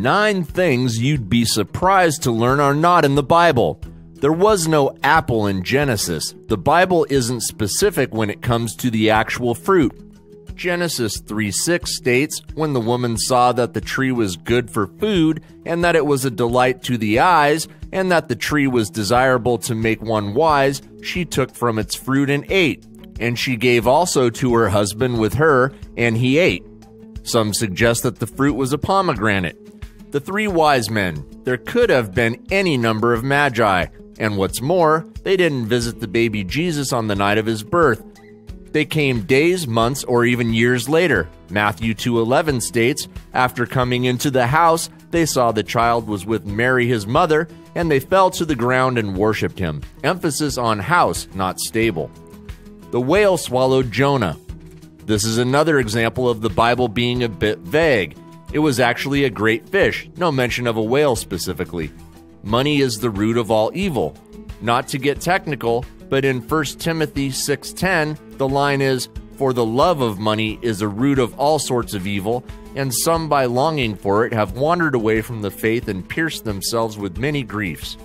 9 things you'd be surprised to learn are not in the Bible. There was no apple in Genesis. The Bible isn't specific when it comes to the actual fruit. Genesis 3:6 states, "When the woman saw that the tree was good for food, and that it was a delight to the eyes, and that the tree was desirable to make one wise, she took from its fruit and ate. And she gave also to her husband with her, and he ate." Some suggest that the fruit was a pomegranate. The 3 wise men. There could have been any number of magi. And what's more, they didn't visit the baby Jesus on the night of his birth. They came days, months, or even years later. Matthew 2:11 states, "After coming into the house, they saw the child was with Mary his mother, and they fell to the ground and worshipped him." Emphasis on house, not stable. The whale swallowed Jonah. This is another example of the Bible being a bit vague. It was actually a great fish, no mention of a whale specifically. Money is the root of all evil. Not to get technical, but in 1 Timothy 6:10, the line is, "For the love of money is a root of all sorts of evil, and some by longing for it have wandered away from the faith and pierced themselves with many griefs."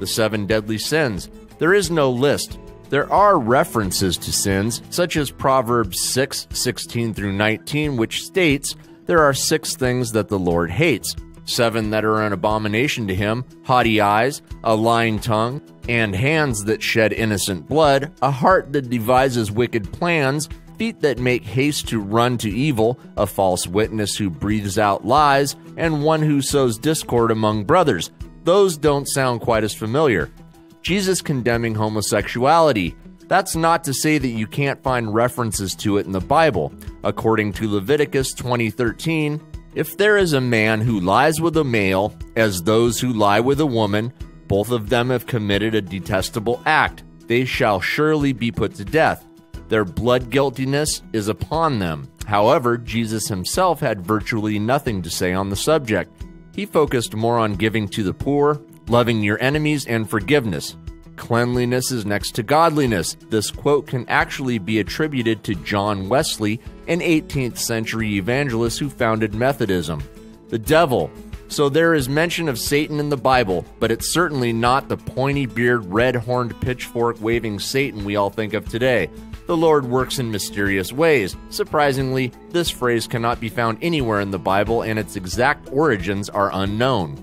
The 7 deadly sins. There is no list. There are references to sins, such as Proverbs 6:16 through 19, which states, "There are 6 things that the Lord hates, 7 that are an abomination to him: haughty eyes, a lying tongue, and hands that shed innocent blood, a heart that devises wicked plans, feet that make haste to run to evil, a false witness who breathes out lies, and one who sows discord among brothers." Those don't sound quite as familiar. Jesus condemning homosexuality. That's not to say that you can't find references to it in the Bible. According to Leviticus 20:13, "If there is a man who lies with a male, as those who lie with a woman, both of them have committed a detestable act. They shall surely be put to death. Their blood guiltiness is upon them." However, Jesus himself had virtually nothing to say on the subject. He focused more on giving to the poor, loving your enemies, and forgiveness. "Cleanliness is next to godliness." This quote can actually be attributed to John Wesley, an 18th century evangelist who founded Methodism. The devil. So there is mention of Satan in the Bible, but it's certainly not the pointy-beard, red-horned, pitchfork-waving Satan we all think of today. The Lord works in mysterious ways. Surprisingly, this phrase cannot be found anywhere in the Bible, and its exact origins are unknown.